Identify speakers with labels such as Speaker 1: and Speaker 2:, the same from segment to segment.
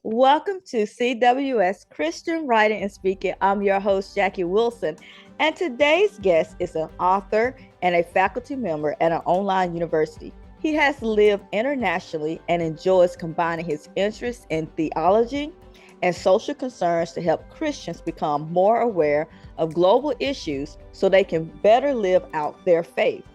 Speaker 1: Welcome to CWS Christian Writing and Speaking. I'm your host, Jackie Wilson, and today's guest is an author and a faculty member at an online university. He has lived internationally and enjoys combining his interests in theology and social concerns to help Christians become more aware of global issues so they can better live out their faith.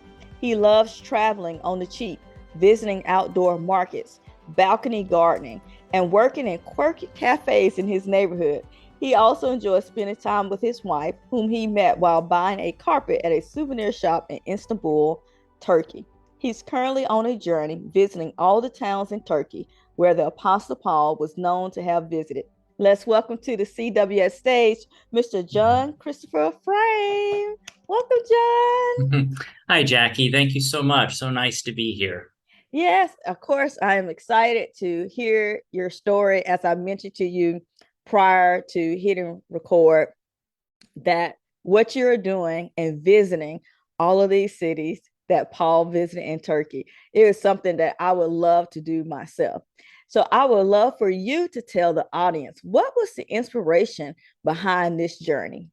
Speaker 1: He loves traveling on the cheap, visiting outdoor markets, balcony gardening, and working in quirky cafes in his neighborhood. He also enjoys spending time with his wife, whom he met while buying a carpet at a souvenir shop in Istanbul, Turkey. He's currently on a journey visiting all the towns in Turkey where the Apostle Paul was known to have visited. Let's welcome to the CWS stage, Mr. John Christopher Frame. Welcome, John.
Speaker 2: Hi, Jackie. Thank you so much. So nice to be here.
Speaker 1: Yes, of course, I am excited to hear your story. As I mentioned to you prior to hitting record, that what you're doing and visiting all of these cities that Paul visited in Turkey, it is something that I would love to do myself. So I would love for you to tell the audience, what was the inspiration behind this journey?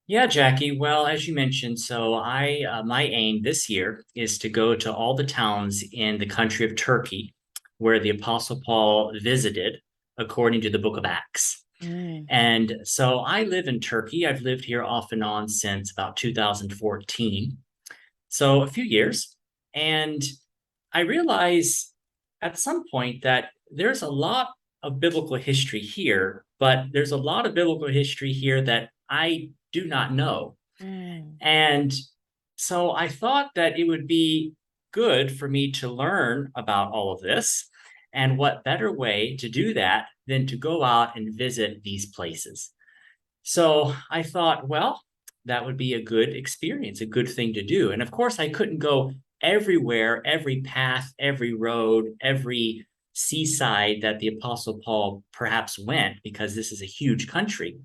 Speaker 2: Yeah, Jackie. Well, as you mentioned, my aim this year is to go to all the towns in the country of Turkey where the Apostle Paul visited, according to the book of Acts.
Speaker 1: Mm.
Speaker 2: And so I live in Turkey. I've lived here off and on since about 2014. So a few years. And I realize at some point that there's a lot of biblical history here, but there's a lot of biblical history here that I do not know.
Speaker 1: Mm.
Speaker 2: And so I thought that it would be good for me to learn about all of this. And what better way to do that than to go out and visit these places? So I thought, well, that would be a good experience, a good thing to do. And of course, I couldn't go everywhere, every path, every road, every seaside that the Apostle Paul perhaps went, because this is a huge country.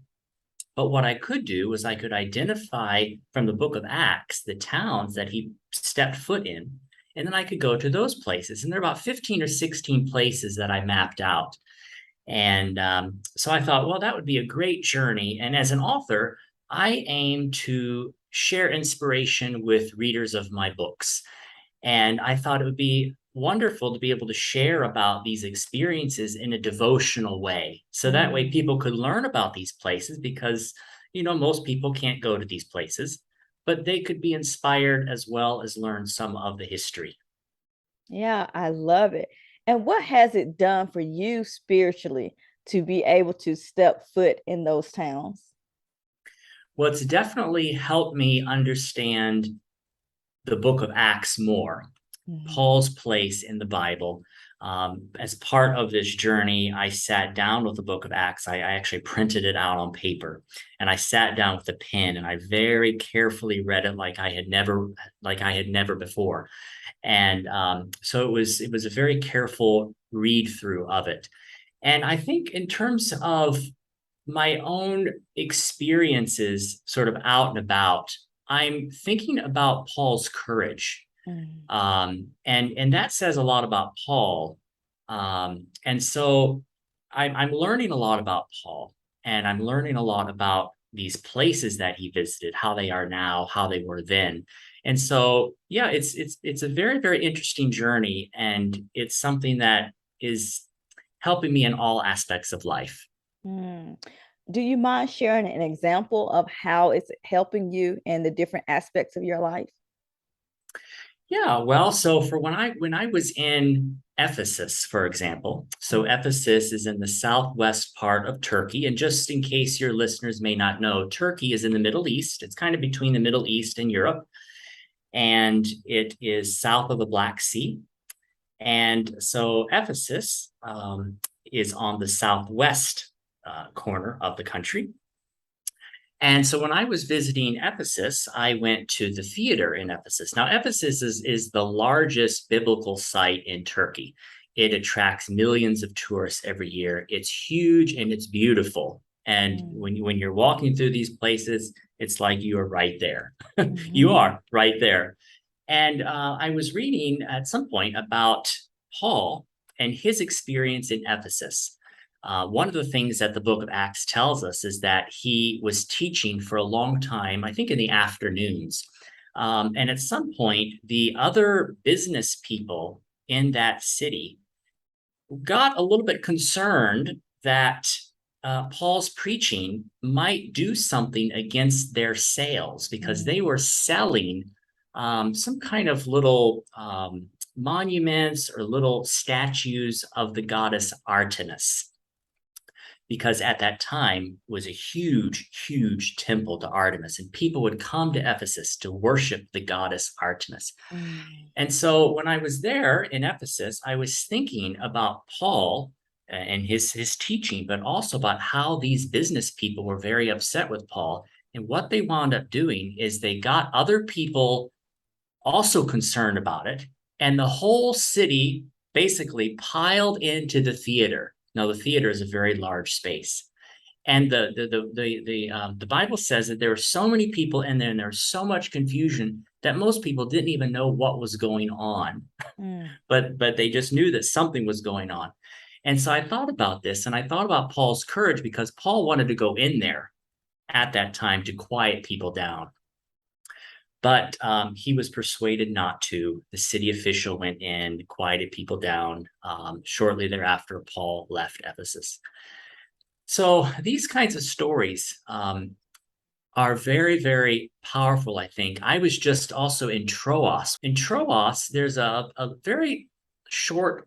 Speaker 2: But what I could do was I could identify from the book of Acts the towns that he stepped foot in, and then I could go to those places. And there are about 15 or 16 places that I mapped out. And so I thought, well, that would be a great journey. And as an author, I aim to share inspiration with readers of my books. And I thought it would be wonderful to be able to share about these experiences in a devotional way. So that way
Speaker 1: Mm.
Speaker 2: people could learn about these places because, most people can't go to these places, but they could be inspired as well as learn some of the history.
Speaker 1: Yeah, I love it. And what has it done for you spiritually to be able to step foot in those towns?
Speaker 2: Well, it's definitely helped me understand the book of Acts more,
Speaker 1: Mhm.
Speaker 2: Paul's place in the Bible. As part of this journey, I sat down with the book of Acts. I actually printed it out on paper, and I sat down with a pen and I very carefully read it like I had never before. And so it was a very careful read through of it. And I think in terms of my own experiences, sort of out and about, I'm thinking about Paul's courage,
Speaker 1: Mm.
Speaker 2: and that says a lot about Paul. And so I'm learning a lot about Paul, and I'm learning a lot about these places that he visited, how they are now, how they were then. And so, yeah, it's a very, very interesting journey, and it's something that is helping me in all aspects of life.
Speaker 1: Mm. Do you mind sharing an example of how it's helping you in the different aspects of your life?
Speaker 2: Yeah, well, so for when I was in Ephesus, for example, so
Speaker 1: Mm.
Speaker 2: Ephesus is in the southwest part of Turkey, and just in case your listeners may not know, Turkey is in the Middle East. It's kind of between the Middle East and Europe, and it is south of the Black Sea. And so Ephesus is on the southwest corner of the country. And so when I was visiting Ephesus, I went to the theater in Ephesus. Now, Ephesus is the largest biblical site in Turkey. It attracts millions of tourists every year. It's huge and it's beautiful. And
Speaker 1: Mm.
Speaker 2: when you're walking through these places, it's like you are right there. You
Speaker 1: Mhm.
Speaker 2: are right there. And I was reading at some point about Paul and his experience in Ephesus. One of the things that the book of Acts tells us is that he was teaching for a long time, I think in the afternoons. And at some point, the other business people in that city got a little bit concerned that Paul's preaching might do something against their sales because they
Speaker 1: Mm.
Speaker 2: were selling some kind of little monuments or little statues of the goddess Artemis. Because at that time was a huge, huge temple to Artemis, and people would come to Ephesus to worship the goddess Artemis.
Speaker 1: Mm.
Speaker 2: And so when I was there in Ephesus, I was thinking about Paul and his teaching, but also about how these business people were very upset with Paul. And what they wound up doing is they got other people also concerned about it, and the whole city basically piled into the theater. Now, the theater is a very large space, and the Bible says that there were so many people in there, and there was so much confusion that most people didn't even know what was going on,
Speaker 1: Mm.
Speaker 2: but they just knew that something was going on. And so I thought about this, and I thought about Paul's courage because Paul wanted to go in there at that time to quiet people down. But he was persuaded not to. The city official went in, quieted people down. Shortly thereafter, Paul left Ephesus. So these kinds of stories are very, very powerful, I think. I was just also in Troas. In Troas, there's a very short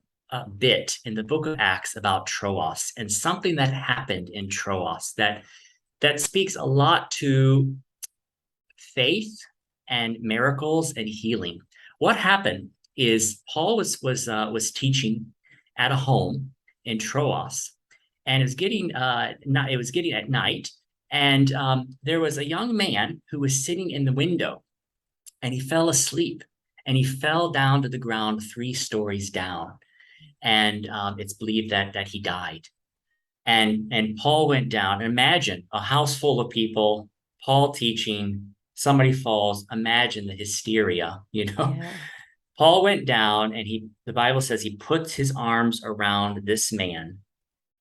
Speaker 2: bit in the book of Acts about Troas and something that happened in Troas that speaks a lot to faith and miracles and healing. What happened is Paul was teaching at a home in Troas, and it was getting at night, and there was a young man who was sitting in the window, and he fell asleep, and he fell down to the ground 3 stories down, and it's believed that he died. And Paul went down. Imagine a house full of people, Paul teaching, somebody falls. Imagine the hysteria, you know.
Speaker 1: Yeah.
Speaker 2: Paul went down and the Bible says he puts his arms around this man,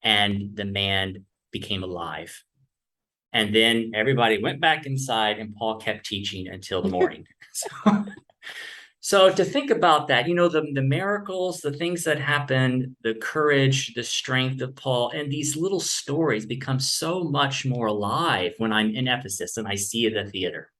Speaker 2: and the man became alive. And then everybody went back inside, and Paul kept teaching until the morning. So, so to think about that, the miracles, the things that happen, the courage, the strength of Paul, and these little stories become so much more alive when I'm in Ephesus and I see the theater,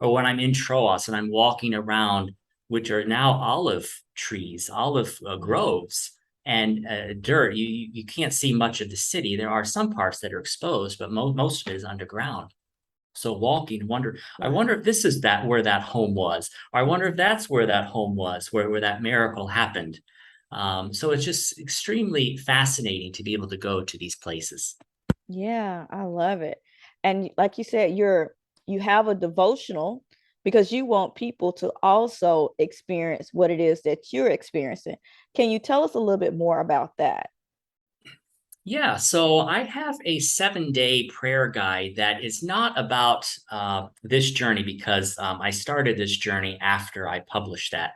Speaker 2: or when I'm in Troas and I'm walking around, which are now olive trees, olive
Speaker 1: Mm.
Speaker 2: groves, and dirt. You can't see much of the city. There are some parts that are exposed, but most of it is underground. So walking, I wonder
Speaker 1: Wow.
Speaker 2: if this is that where that home was, or I wonder if that's where that home was, where that miracle happened. So it's just extremely fascinating to be able to go to these places.
Speaker 1: Yeah, I love it. And like you said, you have a devotional because you want people to also experience what it is that you're experiencing. Can you tell us a little bit more about that?
Speaker 2: Yeah, so I have a 7 day prayer guide that is not about this journey because I started this journey after I published that.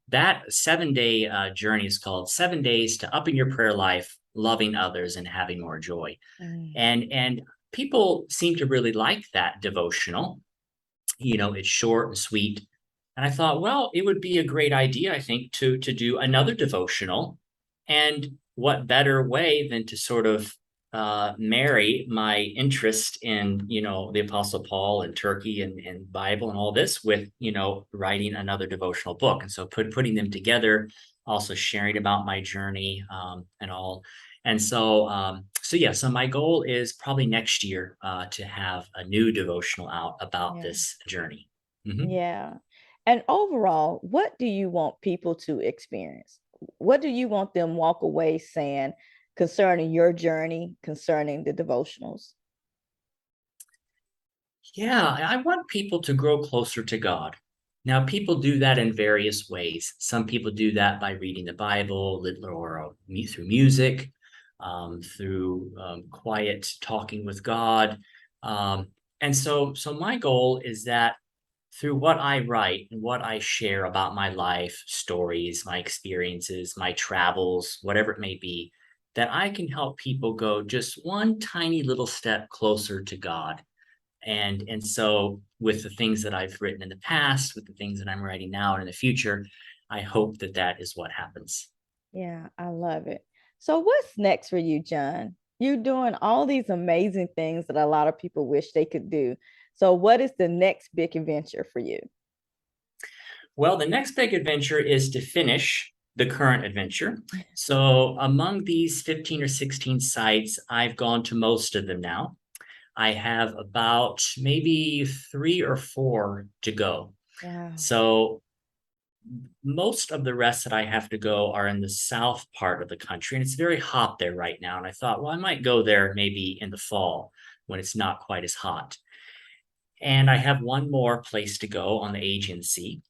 Speaker 2: That 7 day journey is called 7 Days to Upping Your Prayer Life, Loving Others, and Having More Joy.
Speaker 1: Mm.
Speaker 2: And people seem to really like that devotional. It's short and sweet. And I thought, well, it would be a great idea, I think, to do another devotional. And what better way than to sort of marry my interest in, the Apostle Paul and Turkey and Bible and all this with, writing another devotional book. And so putting them together, also sharing about my journey and all. And so my goal is probably next year to have a new devotional out about
Speaker 1: Yeah.
Speaker 2: this journey. Mhm.
Speaker 1: Yeah. And overall, what do you want people to experience? What do you want them walk away saying concerning your journey, concerning the devotionals?
Speaker 2: Yeah, I want people to grow closer to God. Now, people do that in various ways. Some people do that by reading the Bible or through music, through quiet talking with God. Um, and so my goal is that through what I write and what I share about my life, stories, my experiences, my travels, whatever it may be, that I can help people go just one tiny little step closer to God. And so with the things that I've written in the past, with the things that I'm writing now and in the future, I hope that that is what happens.
Speaker 1: Yeah, I love it. So what's next for you, John? You're doing all these amazing things that a lot of people wish they could do. So what is the next big adventure for you?
Speaker 2: Well, the next big adventure is to finish the current adventure. So among these 15 or 16 sites, I've gone to most of them now. I have about maybe 3 or 4 to go.
Speaker 1: Wow.
Speaker 2: So most of the rest that I have to go are in the south part of the country, and it's very hot there right now. And I thought, well, I might go there maybe in the fall when it's not quite as hot. And I have one more place to go on the Aegean Sea.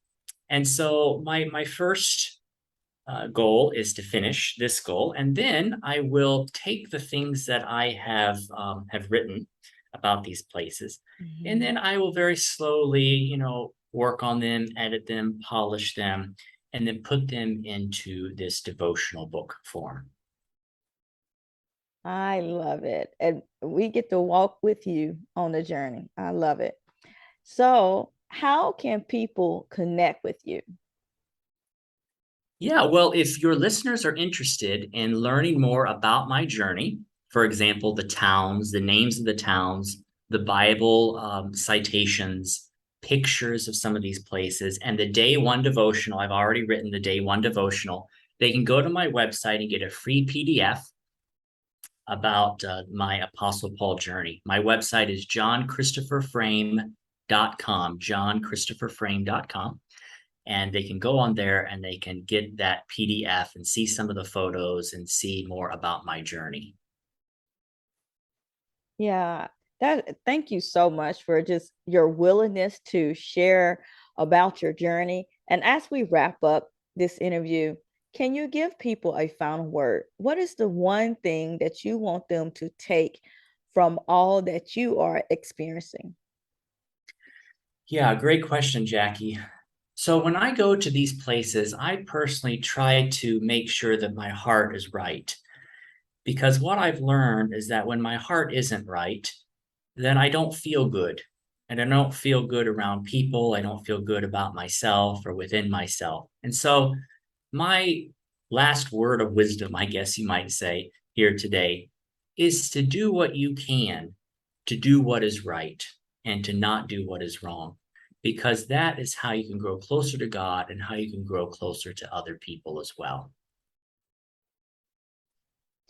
Speaker 2: And so my first goal is to finish this goal, and then I will take the things that I have written about these places, and
Speaker 1: Mhm.
Speaker 2: then I will very slowly, work on them, edit them, polish them, and then put them into this devotional book form.
Speaker 1: I love it. And we get to walk with you on the journey. I love it. So, how can people connect with you?
Speaker 2: Yeah, well, if your listeners are interested in learning more about my journey, for example, the towns, the names of the towns, the Bible citations, pictures of some of these places, and the day one devotional, I've already written the day one devotional. They can go to my website and get a free PDF about my Apostle Paul journey. My website is johnchristopherframe.com, johnchristopherframe.com, and they can go on there and they can get that PDF and see some of the photos and see more about my journey.
Speaker 1: Yeah, that thank you so much for just your willingness to share about your journey. And as we wrap up this interview, can you give people a final word? What is the one thing that you want them to take from all that you are experiencing?
Speaker 2: Yeah, great question, Jackie. So when I go to these places, I personally try to make sure that my heart is right. Because what I've learned is that when my heart isn't right, then I don't feel good. And I don't feel good around people. I don't feel good about myself or within myself. And so, my last word of wisdom, I guess you might say, here today is to do what you can to do what is right and to not do what is wrong, because that is how you can grow closer to God and how you can grow closer to other people as well.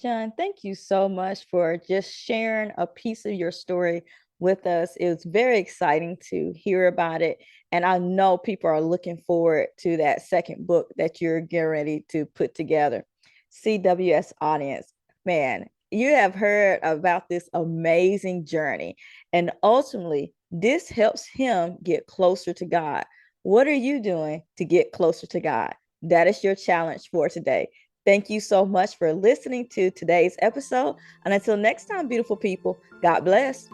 Speaker 1: John, thank you so much for just sharing a piece of your story with us. It was very exciting to hear about it. And I know people are looking forward to that second book that you're getting ready to put together. CWS audience, man, you have heard about this amazing journey. And ultimately, this helps him get closer to God. What are you doing to get closer to God? That is your challenge for today. Thank you so much for listening to today's episode. And until next time, beautiful people, God bless.